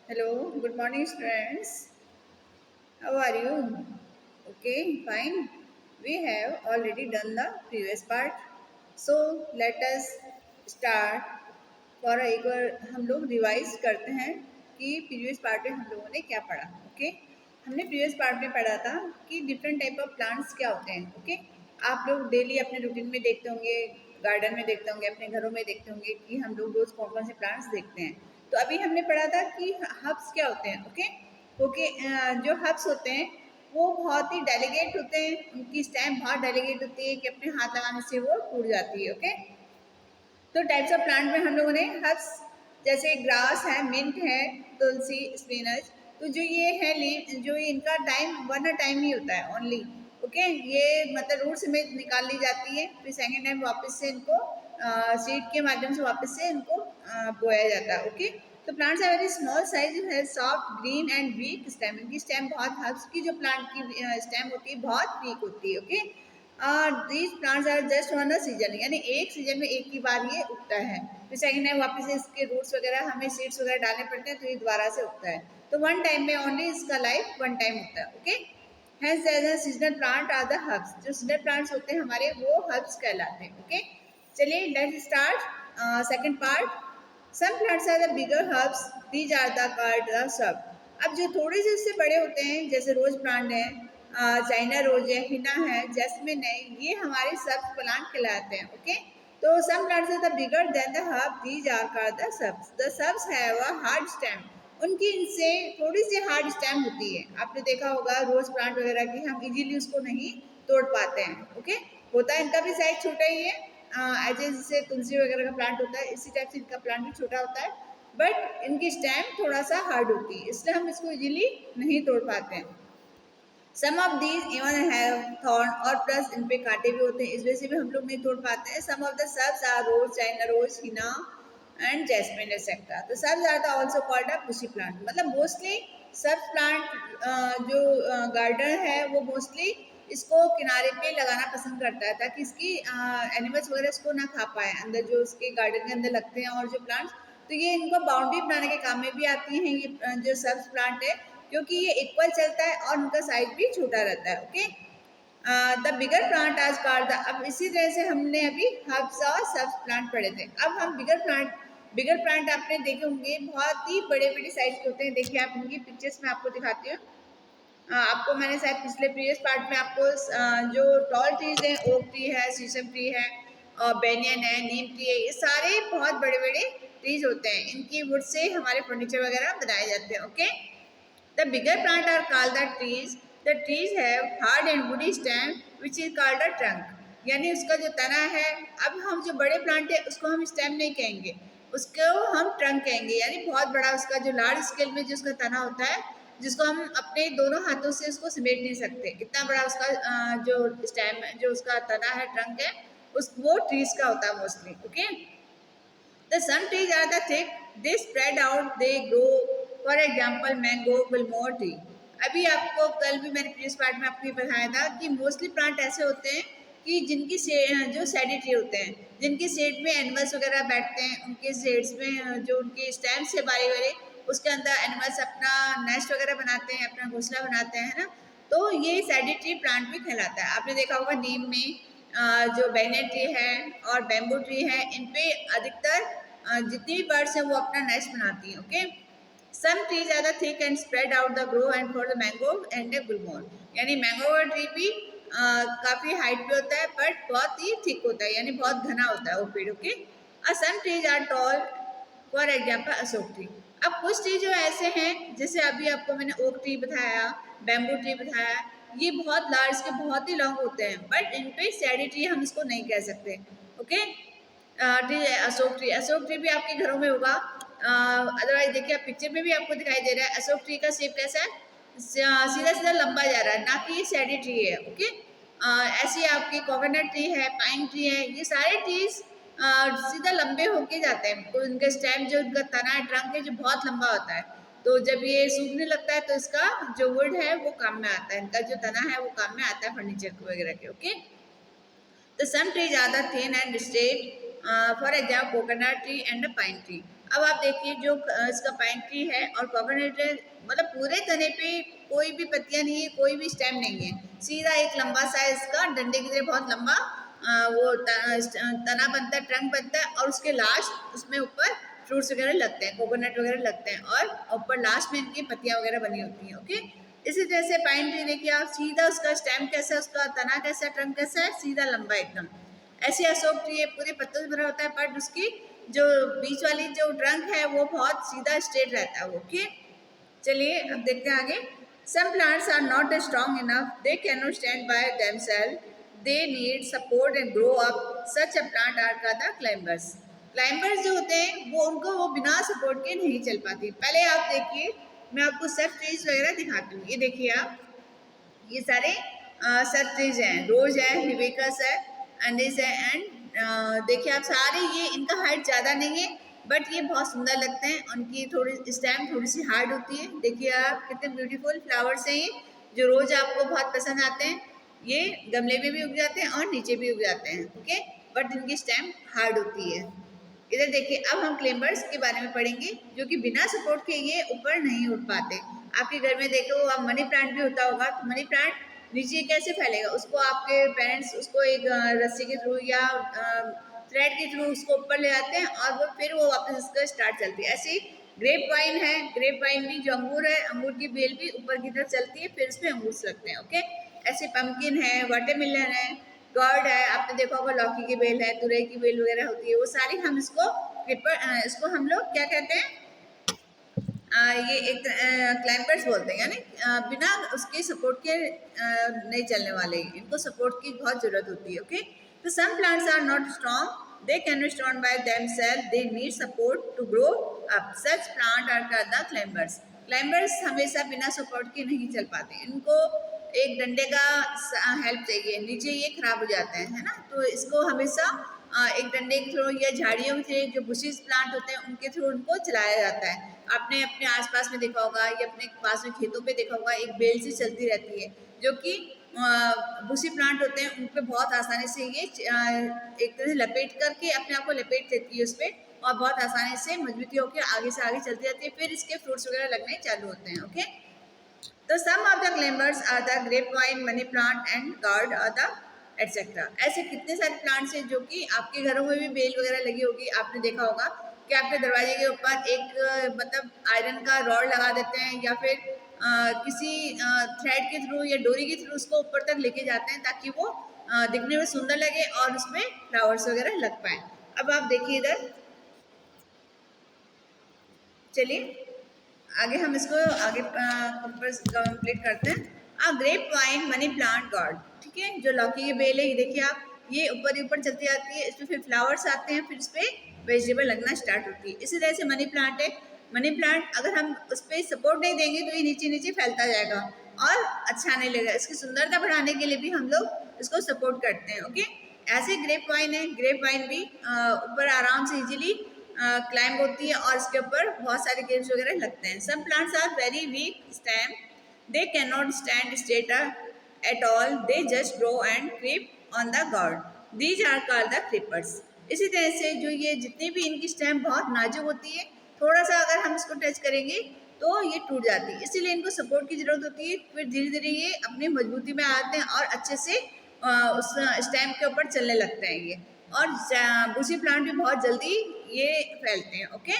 Hello, good morning, students. How are you? Okay, fine. We have already done the previous part. So let us start for एक बार हम लोग revise करते हैं कि previous part में हम लोगों ने क्या पढ़ा. ओके, हमने प्रीवियस पार्ट में पढ़ा था कि डिफरेंट टाइप ऑफ प्लांट्स क्या होते हैं. ओके, आप लोग डेली अपने रूटीन में देखते होंगे, गार्डन में देखते होंगे, अपने घरों में देखते होंगे कि हम लोग रोज कौन कौन से प्लांट्स देखते हैं. तो अभी हमने पढ़ा था कि हर्ब्स क्या होते हैं. ओके ओके, जो हर्ब्स होते हैं वो बहुत ही डेलिकेट होते हैं, उनकी स्टेम बहुत डेलिकेट होती है कि अपने हाथ लगाने से वो टूट जाती है. ओके, तो टाइप्स ऑफ प्लांट में हम लोगों ने हर्ब्स जैसे ग्रास है, मिंट है, तुलसी, स्पिनच. तो जो ये है लीव, जो ये इनका टाइम वन टाइम ही होता है ओनली. ओके, ये मतलब रूट समेत निकाल ली जाती है, फिर सेकेंड टाइम वापस से इनको सीड के माध्यम से वापस से इनको बोया जाता है. ओके, तो plants are very small size, है soft green and weak stem. इनकी स्टेम बहुत, हर्ब्स की जो प्लांट की स्टेम होती है बहुत वीक होती है. Okay, these plants are just one a season, यानी एक सीजन में एक ही बार ये उगता है. फिर सेकेंड टाइम वापस से इसके रूट्स वगैरह हमें सीड्स वगैरह डालने पड़ते हैं, तो ये दोबारा से उगता है. तो वन टाइम में ओनली इसका लाइफ वन टाइम होता है. Okay, hence as seasonal plant are the herbs. जो सीजनल प्लांट्स होते हैं हमारे वो हर्ब्स कहलाते हैं. ओके, चलिए let's start second part. Some plants are the bigger herbs, these are the called the shrub. अब जो थोड़े से उससे बड़े होते हैं जैसे रोज प्लांट है, चाइना रोज है, हिना है, जैस्मिन है, ये हमारे सब प्लांट कहलाते हैं. ओके, तो some plants are the bigger than the herb, these are called the shrubs. The shrubs have a hard stem. उनकी इनसे थोड़ी सी हार्ड स्टेम होती है. आपने देखा होगा रोज प्लांट वगैरह की हम इजीली उसको नहीं तोड़ पाते हैं. ओके, होता है इनका भी साइज छोटा ही है, ऐसे जैसे तुलसी वगैरह का प्लांट होता है इसी टाइप से इनका प्लांट भी छोटा होता है, बट इनकी स्टेम थोड़ा सा हार्ड होती है, इसलिए हम इसको इजीली नहीं तोड़ पाते हैं. Some of these even have thorn, और प्लस इन पे कांटे भी होते हैं, इस वजह से भी हम लोग नहीं तोड़ पाते हैं. Some of the shrubs are rose, China rose, hina and jasmine etcetera. तो shrubs are the also called a bushy plant. मतलब मोस्टली सब प्लांट जो गार्डन है वो मोस्टली इसको किनारे पे लगाना पसंद करता है ताकि इसकी एनिमल्स वगैरह इसको ना खा पाए, अंदर जो उसके गार्डन के अंदर लगते हैं और जो प्लांट्स, तो ये इनको बाउंड्री बनाने के काम में भी आती हैं ये जो सब्ज प्लांट है, क्योंकि ये इक्वल चलता है और उनका साइज भी छोटा रहता है. ओके, द बिगर प्लांट आज कॉल्ड द. अब इसी तरह से हमने अभी हर्ब्स और सब्ज प्लांट पढ़े थे. अब हम बिगर प्लांट आपने देखे होंगे बहुत ही बड़े बड़े साइज के होते हैं. देखिए आप उनकी पिक्चर्स में आपको दिखाती हूँ. आपको मैंने शायद पिछले प्रीवियस पार्ट में आपको जो टॉल ट्रीज हैं, ओक ट्री है, शीशम ट्री है, और बेनियन है, नीम ट्री है, ये सारे बहुत बड़े बड़े ट्रीज होते हैं. इनकी वुड से हमारे फर्नीचर वगैरह बनाए जाते हैं. Okay, the bigger plant are called the trees. The trees have hard and woody stem which is called the trunk. यानी उसका जो तना है, अब हम जो बड़े प्लांट है उसको हम स्टेम नहीं कहेंगे, उसको हम ट्रंक कहेंगे. यानी बहुत बड़ा उसका जो लार्ज स्केल में जो उसका तना होता है, जिसको हम अपने दोनों हाथों से उसको समेट नहीं सकते, इतना बड़ा उसका जो स्टेम जो उसका तना है, ट्रंक है, उस वो ट्रीज का होता है mostly. Okay, the some trees are the thick, they spread out, they grow. For example, mango, Gulmohar tree. अभी आपको कल भी मैंने प्रीवियस पार्ट में आपको ये बताया था कि मोस्टली प्लांट ऐसे होते हैं कि जिनकी जो सैडी ट्री होते हैं, जिनकी शेड में एनिमल्स वगैरह बैठते हैं, उनके शेड्स में जो उनके स्टैम्स है बारी बारी, उसके अंदर एनिमल्स अपना नेस्ट वगैरह बनाते हैं, अपना घोंसला बनाते हैं, है ना. तो ये सैडी ट्री प्लांट भी कहलाता है. आपने देखा होगा नीम में जो बैनियन ट्री है और बैम्बू ट्री है, इन पे अधिकतर जितनी भी बर्ड्स हैं वो अपना नेस्ट बनाती हैं. Okay, some trees are the thick and spread out the grow and for the mango and the gulmohar. यानी मैंगो का ट्री भी काफी हाइट पे होता है बट बहुत ही थिक होता है, यानी बहुत घना होता है वो पेड़. Okay, some trees are tall, for example Ashok tree. अब कुछ ट्री जो ऐसे हैं, जैसे अभी आपको मैंने ओक ट्री बताया, बैम्बू ट्री बताया, ये बहुत लार्ज के बहुत ही लॉन्ग होते हैं, बट इन पे सैडी ट्री हम इसको नहीं कह सकते. ओके, ट्री है अशोक ट्री भी आपके घरों में होगा. अदरवाइज देखिए आप पिक्चर में भी आपको दिखाई दे रहा है अशोक ट्री का शेप कैसा है, सीधा सीधा लंबा जा रहा है, ना कि ये सैडी ट्री है. ओके, ऐसे आपकी कोकोनट ट्री है, पाइन ट्री है, ये सारे ट्रीज सीधा लंबे होके जाते हैं. तो इनका स्टेम जो इनका तना है, ट्रंक है, जो बहुत लंबा होता है, तो जब ये सूखने लगता है तो इसका जो वुड है वो काम में आता है, इनका जो तना है वो काम में आता है फर्नीचर वगैरह के. Okay, the some trees are the thin and straight, for example coconut tree and a pine tree. अब आप देखिए जो इसका पाइन ट्री है और कोकोनट है, मतलब पूरे तने पे कोई भी पत्तियां नहीं है, कोई भी स्टेम नहीं है, सीधा एक लंबा सा इसका डंडे की तरह बहुत लंबा वो तना बनता है, ट्रंक बनता है, और उसके लास्ट उसमें ऊपर फ्रूट्स वगैरह लगते हैं, कोकोनट वगैरह लगते हैं, और ऊपर लास्ट में इनकी पत्तियां वगैरह बनी होती हैं। ओके, इसी तरह से पाइन ट्री देखिए आप, सीधा उसका स्टेम कैसा है, उसका तना कैसा है, ट्रंक कैसा है, सीधा लंबा एकदम। ऐसे अशोक ट्री है, पूरे पत्तों से भरा होता है, बट उसकी जो बीच वाली जो ट्रंक है वो बहुत सीधा स्ट्रेट रहता है। ओके, चलिए अब देखते हैं आगे। Some plants are not strong enough, they can not stand by themselves, they need support and grow up, such a plant are का द क्लाइंबर्स। क्लाइंबर्स जो होते हैं वो उनको वो बिना सपोर्ट के नहीं चल पाती। पहले आप देखिए, मैं आपको सब ट्रीज वगैरह दिखाती हूँ। ये देखिए आप, ये सारे सब ट्रीज हैं, रोज है, हिबिस्कस है, एंडिस है, एंड देखिए आप सारे, ये इनका हाइट ज़्यादा नहीं है, बट ये बहुत सुंदर लगते हैं। उनकी थोड़ी स्टेम थोड़ी सी हार्ड होती है। देखिए आप कितने ब्यूटीफुल फ्लावर्स हैं ये, जो रोज आपको बहुत पसंद आते हैं। ये गमले में भी उग जाते हैं और नीचे भी उग जाते हैं। ओके, बट इनकी स्टेम हार्ड होती है। इधर देखिए, अब हम क्लेम्बर्स के बारे में पढ़ेंगे, जो कि बिना सपोर्ट के ये ऊपर नहीं उठ पाते। आपके घर में देखो आप, मनी प्लांट भी होता होगा, तो मनी प्लांट नीचे कैसे फैलेगा? उसको आपके पेरेंट्स उसको एक रस्सी के थ्रू या थ्रेड के थ्रू उसको ऊपर ले आते हैं, और वो फिर वो वापस उसका स्टार्ट चलती है। ऐसे ही ग्रेप वाइन है, ग्रेप वाइन भी जो अंगूर है, अंगूर की बेल भी ऊपर की तरफ चलती है, फिर उसमें अंगूर लगते हैं। ओके, ऐसे पम्पकिन है, वाटरमेलन है, कर्ड है, आपने देखा होगा लौकी की बेल है, तुरई की बेल वगैरह होती है, वो सारी हम इसको इसको हम लोग क्या कहते हैं, ये एक क्लाइंबर्स बोलते हैं, यानी बिना उसके सपोर्ट के नहीं चलने वाले, इनको सपोर्ट की बहुत जरूरत होती है। ओके, तो some plants are not strong, they can not stand by themselves, they need support to grow up, such plant are called the climbers. Climbers हमेशा बिना सपोर्ट के नहीं चल पाते, इनको एक डंडे का हेल्प चाहिए, नीचे ये खराब हो जाते हैं, है ना। तो इसको हमेशा एक डंडे के थ्रू या झाड़ियों के जो बुशिस प्लांट होते हैं उनके थ्रू उनको चलाया जाता है। आपने अपने आसपास में देखा होगा या अपने पास में खेतों पे देखा होगा, एक बेल से चलती रहती है, जो कि बुशी प्लांट होते हैं, उन पे बहुत आसानी से ये एक तरह से लपेट करके अपने आप को लपेट देती है उस पर, और बहुत आसानी से मजबूती होकर आगे से आगे चलती जाती है, फिर इसके फ्रूट्स वगैरह लगने चालू होते हैं। ओके, तो some of the climbers are the grape vine, money plant and gourd are the etcetera. ऐसे कितने सारे प्लांट्स हैं जो कि आपके घरों में भी बेल वगैरह लगी होगी। आपने देखा होगा कि आपके दरवाजे के ऊपर एक मतलब आयरन का रॉड लगा देते हैं, या फिर किसी थ्रेड के थ्रू या डोरी के थ्रू उसको ऊपर तक लेके जाते हैं, ताकि वो दिखने में सुंदर लगे और उसमें फ्लावर्स वगैरह लग पाए। अब आप देखिए इधर, चलिए आगे हम इसको आगे कंप्लीट करते हैं। Grape vine, money plant, gourd, ठीक है, जो लौकी की बेल है, ये देखिए आप, ये ऊपर ऊपर चलती जाती है, इसमें फिर फ्लावर्स आते हैं, फिर इस पर वेजिटेबल लगना स्टार्ट होती है। इसी तरह से मनी प्लांट है, मनी प्लांट अगर हम उस पर सपोर्ट नहीं देंगे तो ये नीचे नीचे फैलता जाएगा और अच्छा नहीं लगेगा। इसकी सुंदरता बढ़ाने के लिए भी हम लोग इसको सपोर्ट करते हैं। ओके, ऐसे ग्रेप वाइन है, ग्रेप वाइन भी ऊपर आराम से इजीली क्लाइंब होती है और इसके ऊपर बहुत सारे ग्रेप्स वगैरह लगते हैं। Some plants are very weak stem, they can not stand straight at all, they just grow and creep on the ground, these are called the creepers. इसी तरह से जो ये जितनी भी इनकी स्टेम बहुत नाजुक होती है, थोड़ा सा अगर हम इसको टच करेंगे तो ये टूट जाती है, इसीलिए इनको सपोर्ट की जरूरत होती है। फिर धीरे धीरे ये अपनी मजबूती में आते हैं और अच्छे से उस स्टेम के ऊपर चलने लगते हैं ये, और बुशी प्लांट भी बहुत जल्दी ये फैलते हैं। Okay,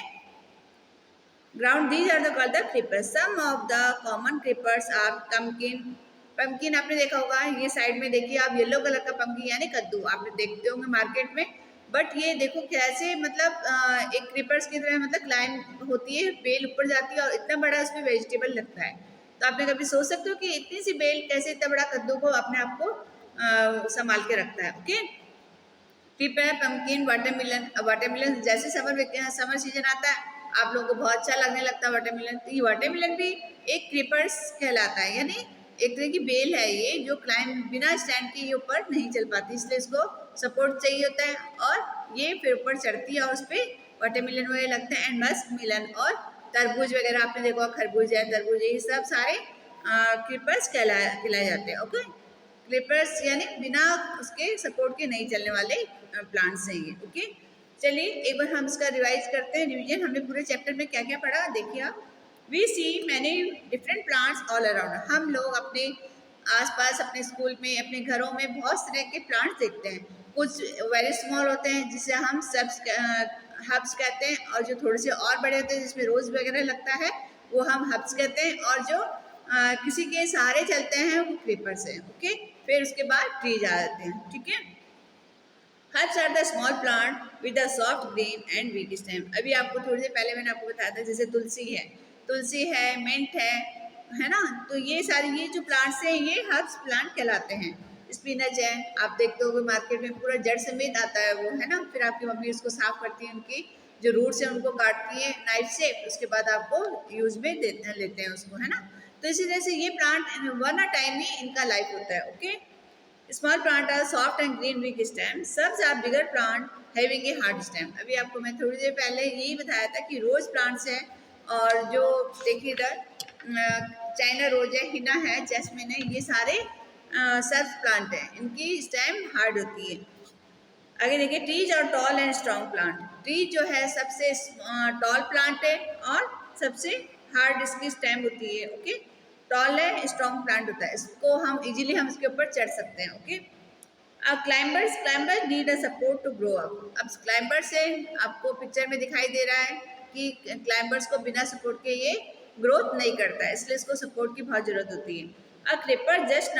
ground, these are the called the creepers. Some of the common creepers are pumpkin, pumpkin आपने देखा होगा, ये साइड में देखिए आप, येलो कलर का पम्पकिन यानी कद्दू आपने देखते होंगे मार्केट में, बट ये देखो कैसे मतलब एक क्रीपर्स की तरह मतलब क्लाइम होती है, बेल ऊपर जाती है और इतना बड़ा उसमें वेजिटेबल लगता है। तो आपने कभी सोच सकते हो कि इतनी सी बेल कैसे इतना बड़ा कद्दू को अपने आप को संभाल के रखता है। Okay, creeper, pumpkin, watermelon. अब वाटरमेलन जैसे समर सीजन आता है आप लोगों को बहुत अच्छा लगने लगता है वाटरमेलन, तो ये वाटरमेलन भी एक क्रीपर्स कहलाता है, यानी एक तरह की बेल है ये, जो क्लाइंब बिना स्टैंड के ये ऊपर नहीं चल पाती, इसलिए इसको सपोर्ट चाहिए होता है, और ये फिर ऊपर चढ़ती है और उस पर वाटरमेलन वगैरह लगते हैं, एंड मस्क मिलन और तरबूज वगैरह आपने देखा, खरबूज है, तरबूज है, ये सब सारे क्रीपर्स कहलाए जाते हैं। ओके, क्रीपर्स यानी बिना उसके सपोर्ट के नहीं चलने वाले प्लांट्स हैं ये। ओके, चलिए एक बार हम इसका रिवाइज करते हैं, रिवीजन। हमने पूरे चैप्टर में क्या क्या पढ़ा देखिए आप। We see many different plants all around. हम लोग अपने आसपास, अपने स्कूल में, अपने घरों में बहुत तरह के प्लांट्स देखते हैं। कुछ वेरी स्मॉल होते हैं जिसे हम सब्स हब्स कहते हैं, और जो थोड़े से और बड़े होते हैं जिसमें रोज वगैरह लगता है वो हम हब्स कहते हैं, और जो किसी के सहारे चलते हैं वो क्रीपर्स हैं। ओके, फिर उसके बाद ट्रीज आ जाते हैं। ठीक है, herbs are the small plant with a soft green and weak stem. अभी आपको थोड़ी देर पहले मैंने आपको बताया था, जैसे तुलसी है, मिंट है ना। तो ये सारे ये जो प्लांट्स हैं ये हर्ब्स प्लांट कहलाते हैं। स्पिनच है, आप देखते हो मार्केट में पूरा जड़ समेत आता है वो, है ना। फिर आपकी मम्मी उसको साफ करती है, उनकी जो रूट्स है उनको काटती है नाइफ से, उसके बाद आपको यूज में लेते हैं उसको, है ना। तो इसी तरह से ये प्लांट वन अ टाइम ही इनका लाइफ होता है। Okay, small plant are soft and green weak stem, shrubs are bigger plant having a hard stem. अभी आपको मैं थोड़ी देर पहले यही बताया था कि रोज प्लांट्स है, और जो देखिए इधर चाइना रोज है, हिना है, जैस्मिन है, ये सारे सब्ज प्लांट हैं, इनकी स्टेम हार्ड होती है। आगे देखिए, ट्रीज और tall and strong plant. Trees जो है सबसे टॉल प्लांट है और सबसे हार्ड इसकी स्टेम होती है। ओके, टॉल है, स्ट्रॉन्ग प्लांट होता है, इसको हम इजीली हम इसके ऊपर चढ़ सकते हैं। ओके, अब climbers need a support to grow up. अब क्लाइंबर से आपको पिक्चर में दिखाई दे रहा है कि क्लाइंबर्स को बिना सपोर्ट के ये ग्रोथ नहीं करता है, इसलिए इसको सपोर्ट की बहुत जरूरत होती है। A creeper just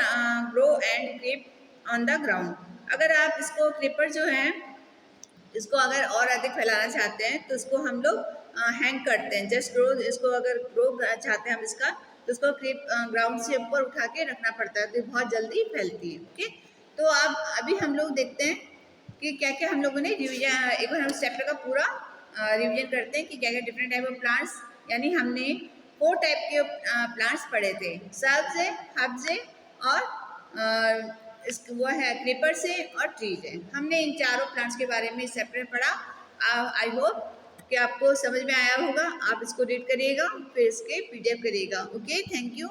grow and creep on the ground. अगर आप इसको क्रिपर जो है इसको अगर और अधिक फैलाना चाहते हैं तो इसको हम लोग हैंग करते हैं। जस्ट ग्रो, इसको अगर ग्रो चाहते हैं हम इसका, तो इसको क्रिप ग्राउंड से ऊपर उठा के रखना पड़ता है, तो बहुत जल्दी फैलती है। ओके, तो अब अभी हम लोग देखते हैं कि क्या क्या हम लोगों ने रिविजन, एक बार हम चैप्टर का पूरा रिविजन करते हैं कि क्या क्या डिफरेंट टाइप ऑफ प्लांट्स, यानी हमने 4 टाइप के प्लांट्स पढ़े थे। सब्ज है, हब्स है, और इस वो है क्रीपर से, और ट्रीज है। हमने इन चारों प्लांट्स के बारे में इस चैप्टर में पढ़ा। आई होप कि आपको समझ में आया होगा। आप इसको रीड करिएगा, फिर इसके पीडीएफ करिएगा। Okay, thank you.